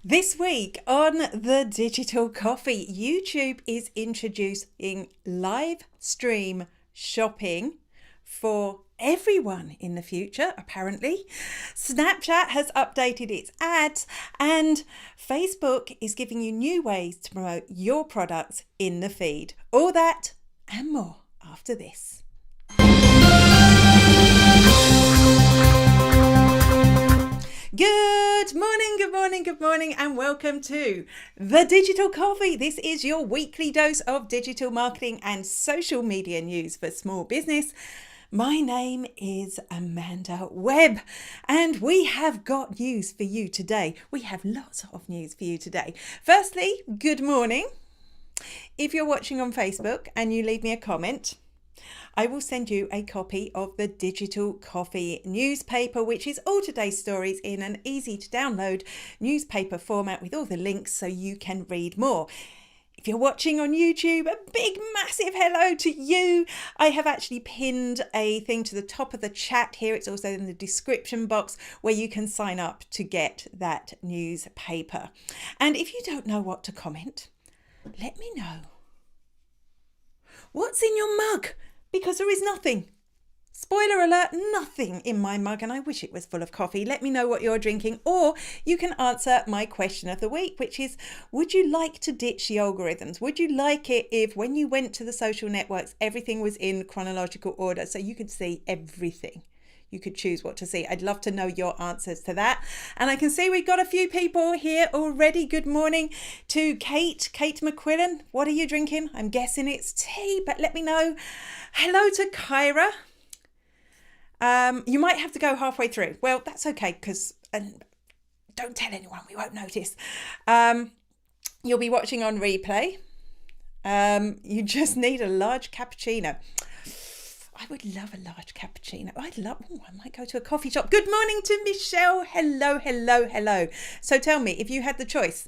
This week on the Digital Coffee, YouTube is introducing live stream shopping for everyone in the future, apparently. Snapchat has updated its ads, and Facebook is giving you new ways to promote your products in the feed. All that and more after this. Good morning, and welcome to the Digital Coffee. This is your weekly dose of digital marketing and social media news for small business. My name is Amanda Webb, and we have got news for you today. We have lots of news for you today. Firstly, good morning. If you're watching on Facebook and you leave me a comment, I will send you a copy of the Digital Coffee newspaper, which is all today's stories in an easy to download newspaper format with all the links so you can read more. If you're watching on YouTube, a big, massive hello to you. I have actually pinned a thing to the top of the chat here. It's also in the description box where you can sign up to get that newspaper. And if you don't know what to comment, let me know. What's in your mug? Because there is nothing. Spoiler alert, nothing in my mug, and I wish it was full of coffee. Let me know what you're drinking, or you can answer my question of the week, which is, would you like to ditch the algorithms? Would you like it if when you went to the social networks, everything was in chronological order so you could see everything? You could choose what to see. I'd love to know your answers to that. And I can see we've got a few people here already. Good morning to Kate McQuillan. What are you drinking? I'm guessing it's tea, but let me know. Hello to Kyra. You might have to go halfway through. Well, that's okay, because don't tell anyone, we won't notice. You'll be watching on replay. You just need a large cappuccino. I would love a large cappuccino. I might go to a coffee shop. Good morning to Michelle. Hello. So tell me, if you had the choice,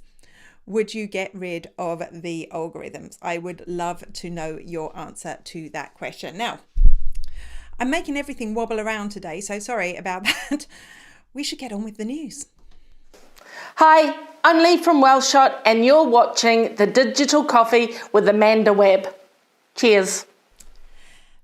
would you get rid of the algorithms? I would love to know your answer to that question. Now, I'm making everything wobble around today, so sorry about that. We should get on with the news. Hi, I'm Lee from Wellshot, and you're watching the Digital Coffee with Amanda Webb. Cheers.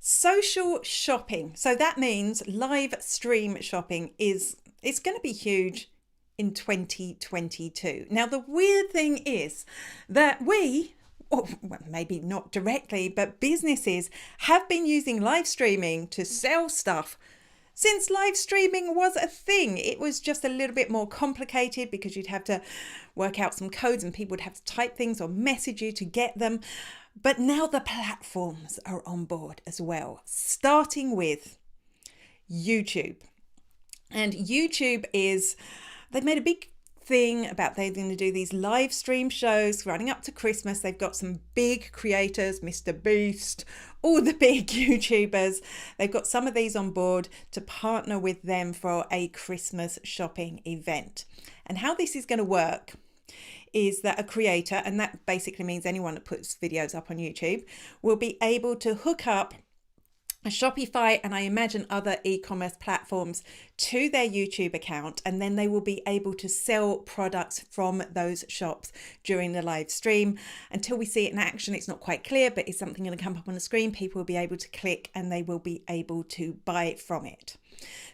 Social shopping. So that means live stream shopping it's going to be huge in 2022. Now, the weird thing is that maybe not directly, but businesses have been using live streaming to sell stuff since live streaming was a thing. It was just a little bit more complicated because you'd have to work out some codes and people would have to type things or message you to get them. But now the platforms are on board as well, starting with YouTube. And YouTube they've made a big thing about they're going to do these live stream shows running up to Christmas. They've got some big creators, Mr. Beast, all the big YouTubers. They've got some of these on board to partner with them for a Christmas shopping event. And how this is going to work is that a creator, and that basically means anyone that puts videos up on YouTube, will be able to hook up a Shopify and I imagine other e-commerce platforms to their YouTube account, and then they will be able to sell products from those shops during the live stream. Until we see it in action, it's not quite clear, but it's something going to come up on the screen. People will be able to click and they will be able to buy from it.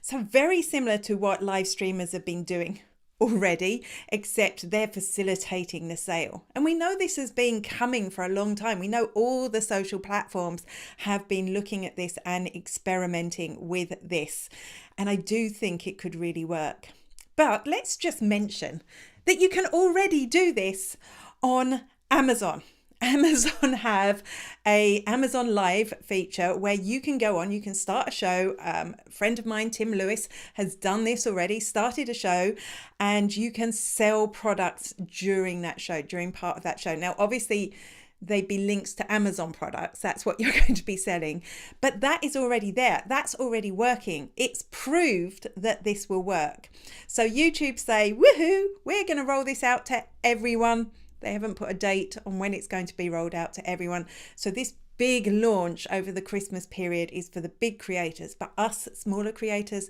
So very similar to what live streamers have been doing already, except they're facilitating the sale. And we know this has been coming for a long time. We know all the social platforms have been looking at this and experimenting with this. And I do think it could really work. But let's just mention that you can already do this on Amazon. Amazon have a Amazon Live feature where you can go on, you can start a show. A friend of mine, Tim Lewis, has done this already, started a show, and you can sell products during that show, during part of that show. Now, obviously, they'd be links to Amazon products. That's what you're going to be selling. But that is already there. That's already working. It's proved that this will work. So YouTube say, woohoo, we're going to roll this out to everyone. They haven't put a date on when it's going to be rolled out to everyone. So this big launch over the Christmas period is for the big creators, but us smaller creators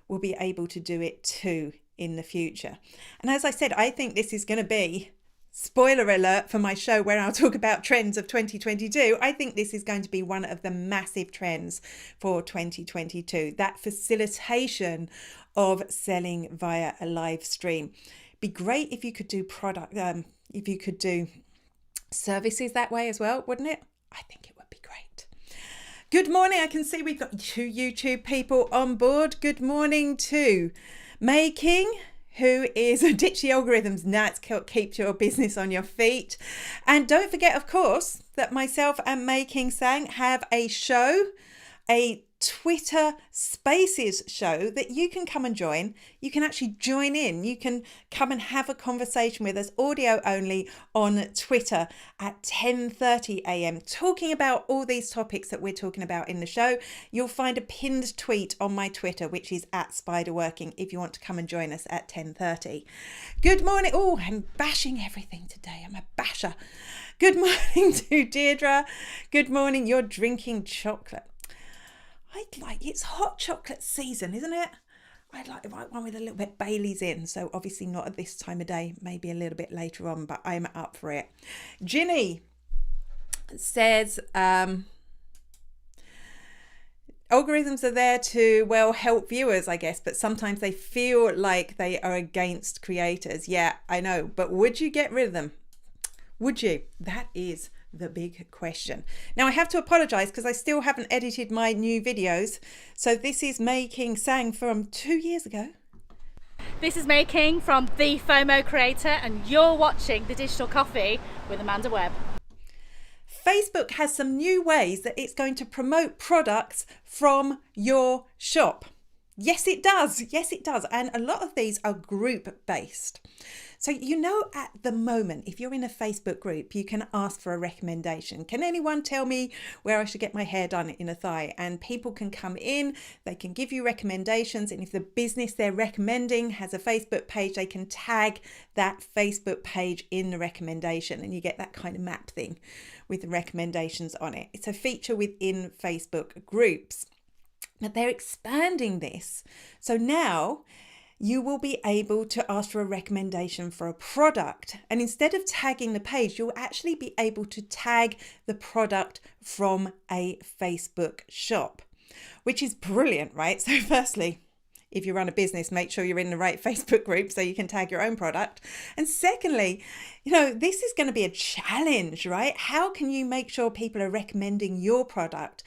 will be able to do it too in the future. And as I said, I think this is going to be, spoiler alert for my show where I'll talk about trends of 2022, I think this is going to be one of the massive trends for 2022, that facilitation of selling via a live stream. Be great if you could do if you could do services that way as well, wouldn't it? I think it would be great. Good morning. I can see we've got 2 YouTube people on board. Good morning to May King, who is Ditch the Algorithms. Now it's keep your business on your feet. And don't forget, of course, that myself and May King Sang have a show, a Twitter Spaces show that you can come and join. You can actually join in. You can come and have a conversation with us, audio only, on Twitter at 10:30 a.m. talking about all these topics that we're talking about in the show. You'll find a pinned tweet on my Twitter, which is at Spiderworking, if you want to come and join us at 10:30. Good morning. Oh, I'm bashing everything today. I'm a basher. Good morning to Deirdre. Good morning. You're drinking chocolate. It's hot chocolate season, isn't it? I'd like one with a little bit Bailey's in. So obviously not at this time of day, maybe a little bit later on, but I'm up for it. Ginny says, algorithms are there to, well, help viewers, I guess, but sometimes they feel like they are against creators. Yeah, I know, but would you get rid of them? Would you? That is the big question. Now I have to apologize because I still haven't edited my new videos. So this is May King Sang from 2 years ago. This is May King from The FOMO Creator, and you're watching The Digital Coffee with Amanda Webb. Facebook has some new ways that it's going to promote products from your shop. Yes, it does. Yes, it does. And a lot of these are group based. So, at the moment, if you're in a Facebook group, you can ask for a recommendation. Can anyone tell me where I should get my hair done in a thigh? And people can come in, they can give you recommendations. And if the business they're recommending has a Facebook page, they can tag that Facebook page in the recommendation. And you get that kind of map thing with the recommendations on it. It's a feature within Facebook groups. But they're expanding this. So now you will be able to ask for a recommendation for a product. And instead of tagging the page, you'll actually be able to tag the product from a Facebook shop, which is brilliant, right? So firstly, if you run a business, make sure you're in the right Facebook group so you can tag your own product. And secondly, this is going to be a challenge, right? How can you make sure people are recommending your product?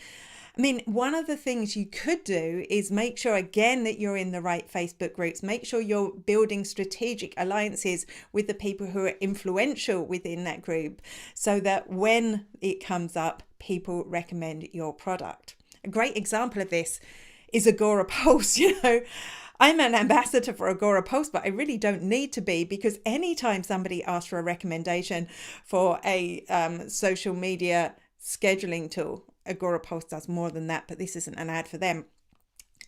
I mean, one of the things you could do is make sure, again, that you're in the right Facebook groups. Make sure you're building strategic alliances with the people who are influential within that group so that when it comes up, people recommend your product. A great example of this is Agora Pulse. I'm an ambassador for Agora Pulse, but I really don't need to be, because anytime somebody asks for a recommendation for a social media scheduling tool, Agora Pulse does more than that, but this isn't an ad for them.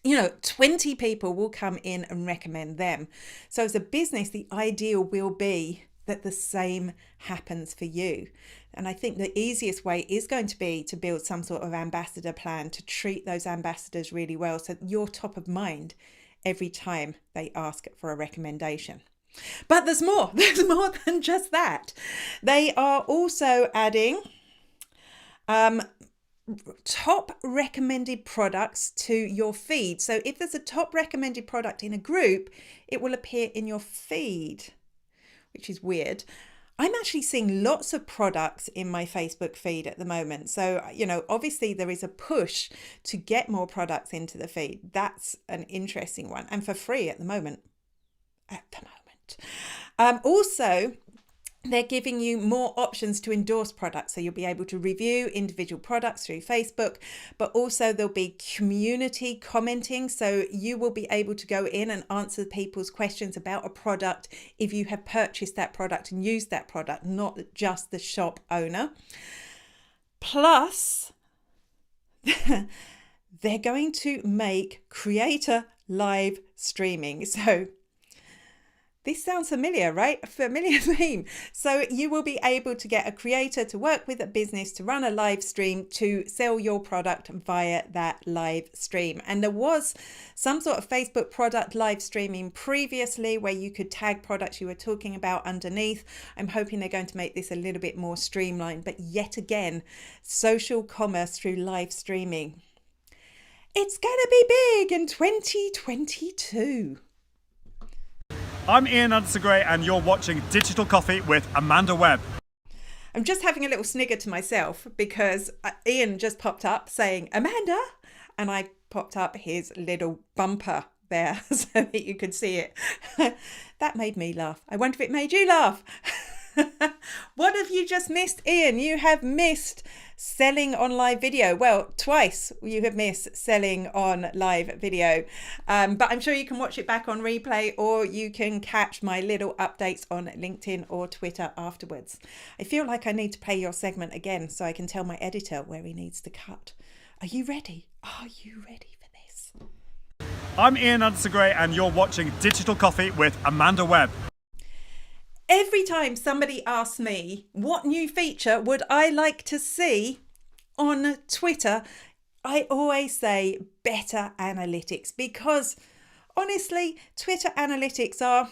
20 people will come in and recommend them. So as a business, the ideal will be that the same happens for you. And I think the easiest way is going to be to build some sort of ambassador plan to treat those ambassadors really well so that you're top of mind every time they ask for a recommendation. But there's more. There's more than just that. They are also adding top recommended products to your feed. So if there's a top recommended product in a group, it will appear in your feed, which is weird. I'm actually seeing lots of products in my Facebook feed at the moment. So, obviously there is a push to get more products into the feed. That's an interesting one, and for free at the moment. Also, they're giving you more options to endorse products. So you'll be able to review individual products through Facebook, but also there'll be community commenting. So you will be able to go in and answer people's questions about a product if you have purchased that product and used that product, not just the shop owner. Plus, they're going to make creator live streaming. So This sounds familiar, right? A familiar theme. So you will be able to get a creator to work with a business to run a live stream to sell your product via that live stream. And there was some sort of Facebook product live streaming previously where you could tag products you were talking about underneath. I'm hoping they're going to make this a little bit more streamlined, but yet again, social commerce through live streaming. It's going to be big in 2022. I'm Ian Anderson-Gray and you're watching Digital Coffee with Amanda Webb. I'm just having a little snigger to myself because Ian just popped up saying, Amanda, and I popped up his little bumper there so that you could see it. That made me laugh. I wonder if it made you laugh. What have you just missed, Ian? You have missed selling on live video. Well, twice you have missed selling on live video. But I'm sure you can watch it back on replay, or you can catch my little updates on LinkedIn or Twitter afterwards. I feel like I need to play your segment again so I can tell my editor where he needs to cut. Are you ready? Are you ready for this? I'm Ian Anderson-Gray and you're watching Digital Coffee with Amanda Webb. Every time somebody asks me what new feature would I like to see on Twitter, I always say better analytics, because honestly, Twitter analytics are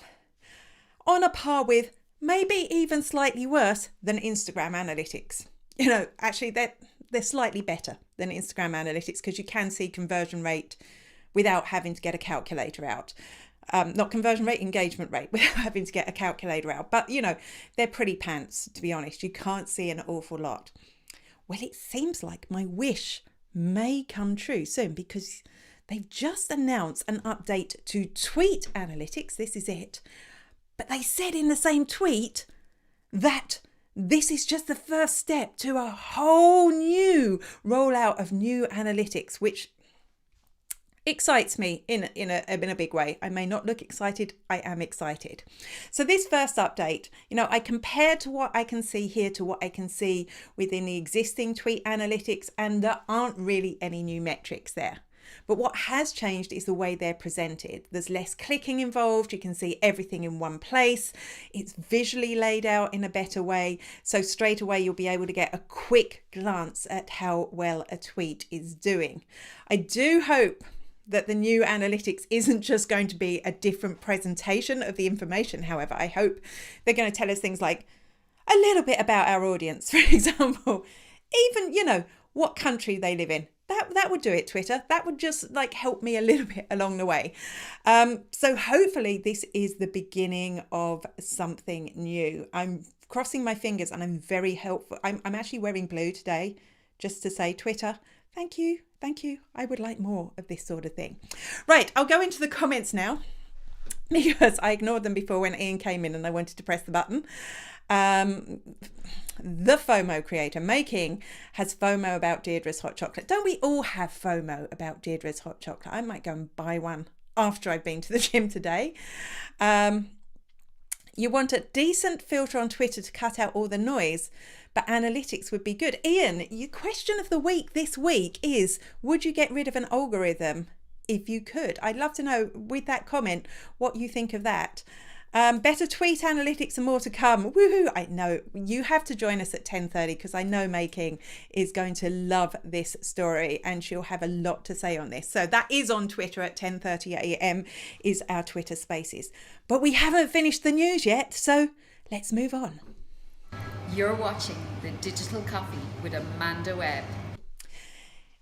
on a par with, maybe even slightly worse than Instagram analytics. You know, actually they're slightly better than Instagram analytics because you can see conversion rate without having to get a calculator out. Not conversion rate, engagement rate, without having to get a calculator out. But, you know, they're pretty pants, to be honest. You can't see an awful lot. Well, it seems like my wish may come true soon because they've just announced an update to tweet analytics. This is it. But they said in the same tweet that this is just the first step to a whole new rollout of new analytics, which excites me in a big way. I may not look excited. I am excited. So this first update, you know, I compared to what I can see here to what I can see within the existing tweet analytics, and there aren't really any new metrics there. But what has changed is the way they're presented. There's less clicking involved. You can see everything in one place. It's visually laid out in a better way. So straight away, you'll be able to get a quick glance at how well a tweet is doing. I do hope that the new analytics isn't just going to be a different presentation of the information. However, I hope they're going to tell us things like a little bit about our audience, for example, even, you know, what country they live in. That would do it, Twitter. That would just like help me a little bit along the way. So hopefully this is the beginning of something new. I'm crossing my fingers and I'm very helpful. I'm actually wearing blue today just to say, Twitter, thank you. Thank you. I would like more of this sort of thing. Right, I'll go into the comments now because I ignored them before when Ian came in and I wanted to press the button. The FOMO creator, Making, has FOMO about Deirdre's hot chocolate. Don't we all have FOMO about Deirdre's hot chocolate? I might go and buy one after I've been to the gym today. You want a decent filter on Twitter to cut out all the noise, but analytics would be good. Ian, your question of the week this week is, would you get rid of an algorithm if you could? I'd love to know with that comment what you think of that. Better tweet analytics and more to come. Woohoo! I know you have to join us at 10:30 because I know Making is going to love this story and she'll have a lot to say on this. So that is on Twitter at 10:30 a.m. is our Twitter Spaces. But we haven't finished the news yet, so let's move on. You're watching the Digital Coffee with Amanda Webb.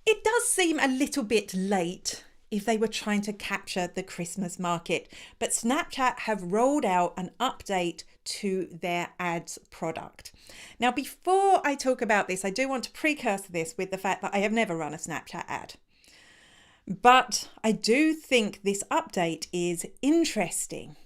It does seem a little bit late if they were trying to capture the Christmas market, but Snapchat have rolled out an update to their ads product. Now, before I talk about this, I do want to precursor this with the fact that I have never run a Snapchat ad. But I do think this update is interesting.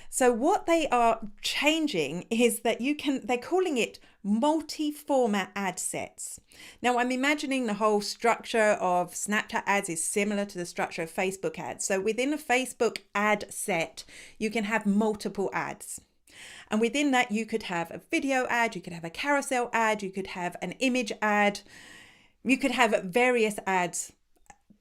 So what they are changing is that they're calling it multi-format ad sets. Now, I'm imagining the whole structure of Snapchat ads is similar to the structure of Facebook ads. So within a Facebook ad set, you can have multiple ads. And within that, you could have a video ad, you could have a carousel ad, you could have an image ad, you could have various ads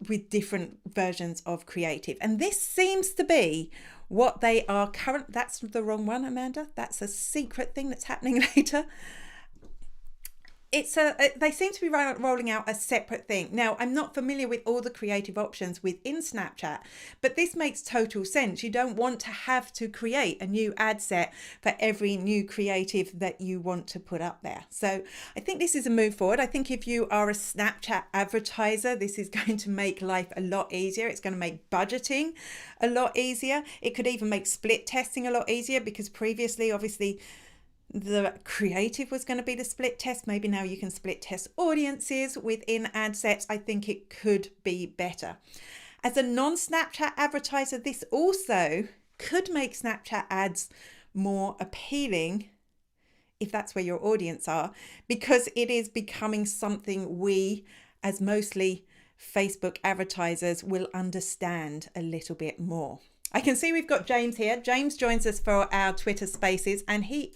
with different versions of creative. And this seems to be what they are current. That's the wrong one, Amanda. That's a secret thing that's happening later. They seem to be rolling out a separate thing. Now, I'm not familiar with all the creative options within Snapchat, but this makes total sense. You don't want to have to create a new ad set for every new creative that you want to put up there. So I think this is a move forward. I think if you are a Snapchat advertiser, this is going to make life a lot easier. It's going to make budgeting a lot easier. It could even make split testing a lot easier, because previously, obviously, the creative was going to be the split test. Maybe now you can split test audiences within ad sets. I think it could be better. As a non-Snapchat advertiser, this also could make Snapchat ads more appealing if that's where your audience are, because it is becoming something we, as mostly Facebook advertisers, will understand a little bit more. I can see we've got James here. James joins us for our Twitter Spaces, and he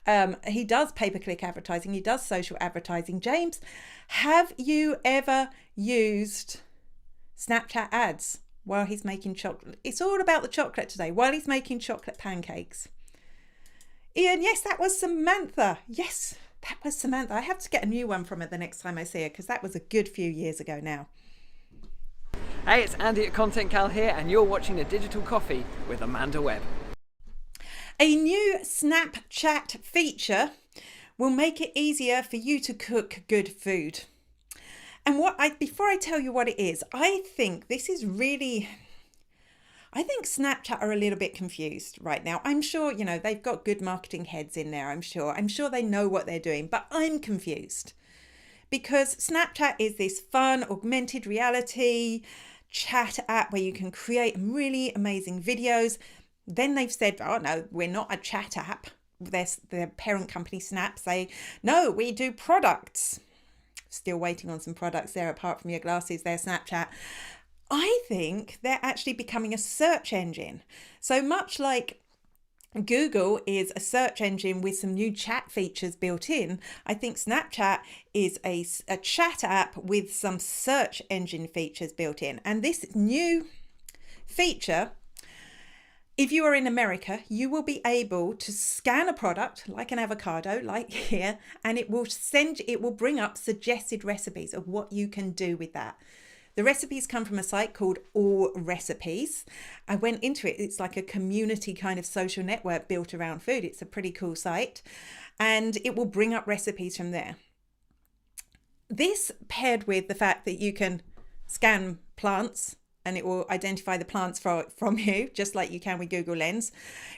does pay-per-click advertising. He does social advertising. James, have you ever used Snapchat ads while he's making chocolate? It's all about the chocolate today, while he's making chocolate pancakes. Ian, yes, that was Samantha. Yes, that was Samantha. I have to get a new one from her the next time I see her, because that was a good few years ago now. Hey, it's Andy at Content Cal here, and you're watching The Digital Coffee with Amanda Webb. A new Snapchat feature will make it easier for you to cook good food. And before I tell you what it is, I think Snapchat are a little bit confused right now. I'm sure, they've got good marketing heads in there, I'm sure they know what they're doing, but I'm confused. Because Snapchat is this fun, augmented reality chat app where you can create really amazing videos. Then they've said, oh no, we're not a chat app. Their parent company Snap say, no, we do products. Still waiting on some products there apart from your glasses there, Snapchat. I think they're actually becoming a search engine. So much like Google is a search engine with some new chat features built in, I think Snapchat is a chat app with some search engine features built in. And this new feature, if you are in America, you will be able to scan a product like an avocado, like here, and it will bring up suggested recipes of what you can do with that. The recipes come from a site called All Recipes. I went into it. It's like a community kind of social network built around food. It's a pretty cool site, and it will bring up recipes from there. This, paired with the fact that you can scan plants and it will identify the plants from you, just like you can with Google Lens,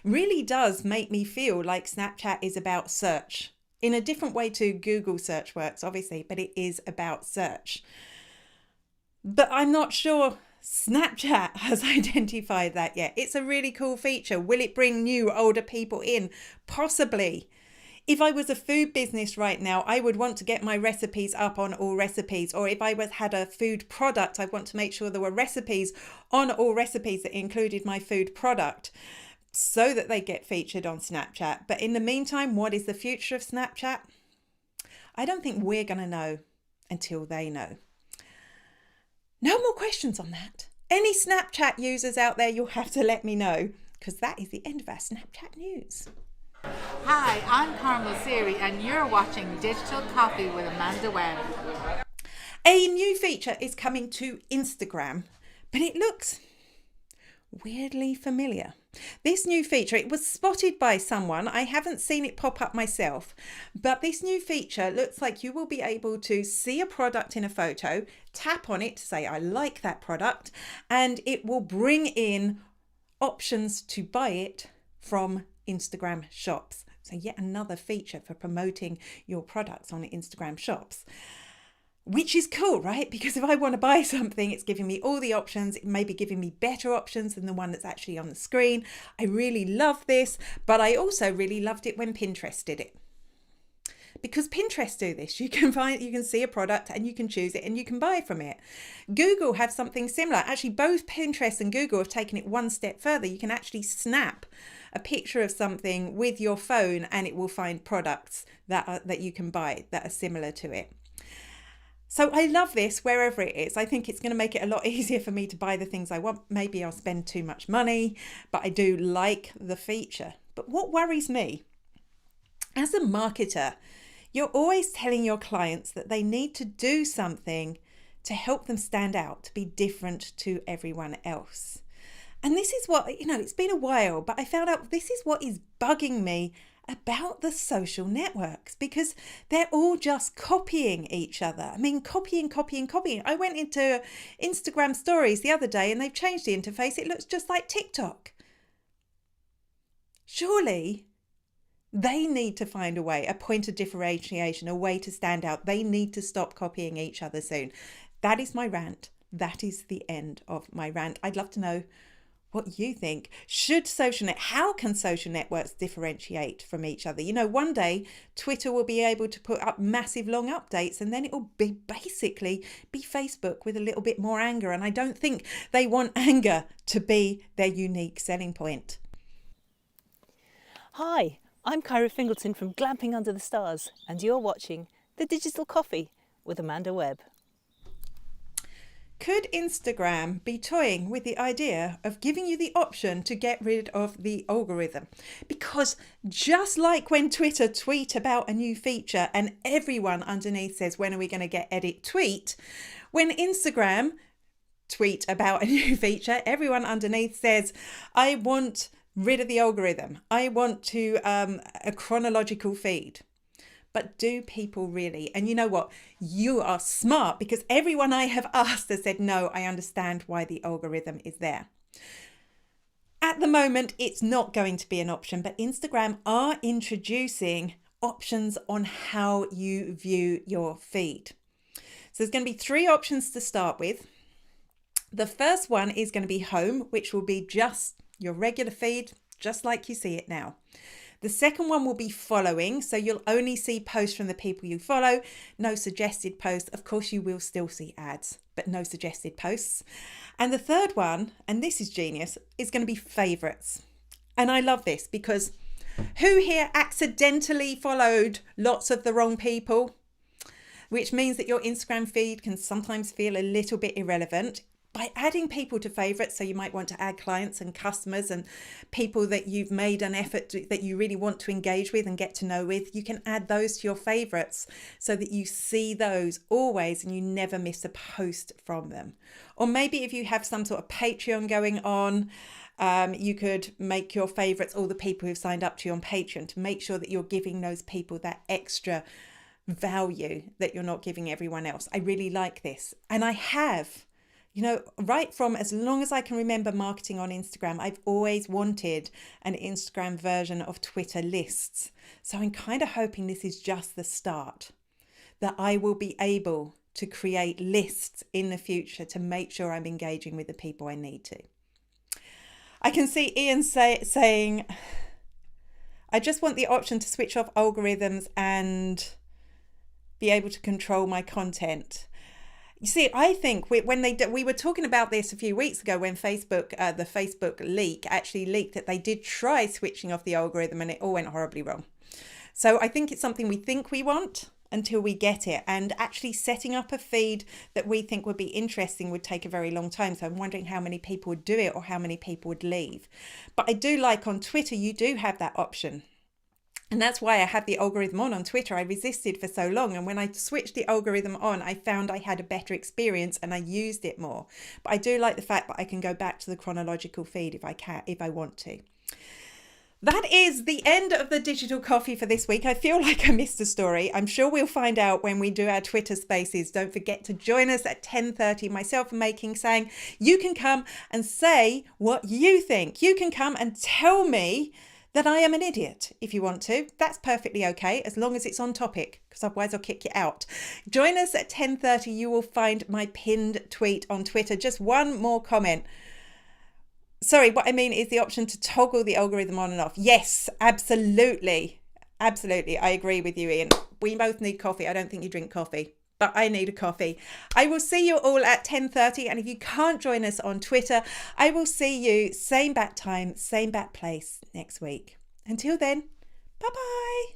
really does make me feel like Snapchat is about search in a different way to Google search works, obviously, but it is about search. But I'm not sure Snapchat has identified that yet. It's a really cool feature. Will it bring new, older people in? Possibly. If I was a food business right now, I would want to get my recipes up on All Recipes. Or if I had a food product, I'd want to make sure there were recipes on All Recipes that included my food product, so that they get featured on Snapchat. But in the meantime, what is the future of Snapchat? I don't think we're going to know until they know. No more questions on that. Any Snapchat users out there, you'll have to let me know, because that is the end of our Snapchat news. Hi, I'm Carmel Siri, and you're watching Digital Coffee with Amanda Webb. A new feature is coming to Instagram, but it looks weirdly familiar. This new feature, it was spotted by someone. I haven't seen it pop up myself, but this new feature looks like you will be able to see a product in a photo, tap on it to say, I like that product, and it will bring in options to buy it from Instagram shops. So yet another feature for promoting your products on Instagram shops. Which is cool, right? Because if I want to buy something, it's giving me all the options. It may be giving me better options than the one that's actually on the screen. I really love this, but I also really loved it when Pinterest did it. Because Pinterest do this. You can see a product and you can choose it and you can buy from it. Google have something similar. Actually, both Pinterest and Google have taken it one step further. You can actually snap a picture of something with your phone and it will find products that you can buy that are similar to it. So I love this wherever it is. I think it's going to make it a lot easier for me to buy the things I want. Maybe I'll spend too much money, but I do like the feature. But what worries me, as a marketer, you're always telling your clients that they need to do something to help them stand out, to be different to everyone else. And this is what, it's been a while, but I found out this is what is bugging me about the social networks, because they're all just copying each other. I mean, copying. I went into Instagram stories the other day and they've changed the interface. It looks just like TikTok. Surely they need to find a way, a point of differentiation, a way to stand out. They need to stop copying each other soon. That is my rant. That is the end of my rant. I'd love to know what you think. How can social networks differentiate from each other? One day Twitter will be able to put up massive long updates, and then it will basically be Facebook with a little bit more anger. And I don't think they want anger to be their unique selling point. Hi, I'm Kyra Fingleton from Glamping Under the Stars, and you're watching The Digital Coffee with Amanda Webb. Could Instagram be toying with the idea of giving you the option to get rid of the algorithm? Because just like when Twitter tweet about a new feature and everyone underneath says, when are we going to get edit tweet? When Instagram tweet about a new feature, everyone underneath says, I want rid of the algorithm. I want to a chronological feed. But do people really? And you know what? You are smart, because everyone I have asked has said, no, I understand why the algorithm is there. At the moment, it's not going to be an option, but Instagram are introducing options on how you view your feed. So there's going to be 3 options to start with. The first one is going to be home, which will be just your regular feed, just like you see it now. The second one will be following, so you'll only see posts from the people you follow, no suggested posts. Of course, you will still see ads, but no suggested posts. And the third one, and this is genius, is going to be favorites. And I love this, because who here accidentally followed lots of the wrong people? Which means that your Instagram feed can sometimes feel a little bit irrelevant. By adding people to favorites, so you might want to add clients and customers and people that you've made an effort that you really want to engage with and get to know with, you can add those to your favorites so that you see those always and you never miss a post from them. Or maybe if you have some sort of Patreon going on, you could make your favorites all the people who've signed up to you on Patreon, to make sure that you're giving those people that extra value that you're not giving everyone else. I really like this. And I have, right from as long as I can remember marketing on Instagram, I've always wanted an Instagram version of Twitter lists. So I'm kind of hoping this is just the start, that I will be able to create lists in the future to make sure I'm engaging with the people I need to. I can see Ian saying, I just want the option to switch off algorithms and be able to control my content. You see, I think we were talking about this a few weeks ago when Facebook, the Facebook leak actually leaked that they did try switching off the algorithm and it all went horribly wrong. So I think it's something we think we want until we get it. And actually setting up a feed that we think would be interesting would take a very long time. So I'm wondering how many people would do it or how many people would leave. But I do like on Twitter, you do have that option. And that's why I had the algorithm on Twitter. I resisted for so long. And when I switched the algorithm on, I found I had a better experience and I used it more. But I do like the fact that I can go back to the chronological feed if I want to. That is the end of the digital coffee for this week. I feel like I missed a story. I'm sure we'll find out when we do our Twitter spaces. Don't forget to join us at 10:30. Myself and Making saying you can come and say what you think. You can come and tell me that I am an idiot if you want to. That's perfectly okay, as long as it's on topic, because otherwise I'll kick you out. Join us at 10:30. You will find my pinned tweet on Twitter. Just one more comment. Sorry, what I mean is the option to toggle the algorithm on and off. Yes, absolutely. Absolutely. I agree with you, Ian. We both need coffee. I don't think you drink coffee, but I need a coffee. I will see you all at 10:30. And if you can't join us on Twitter, I will see you same bat time, same bat place next week. Until then, bye-bye.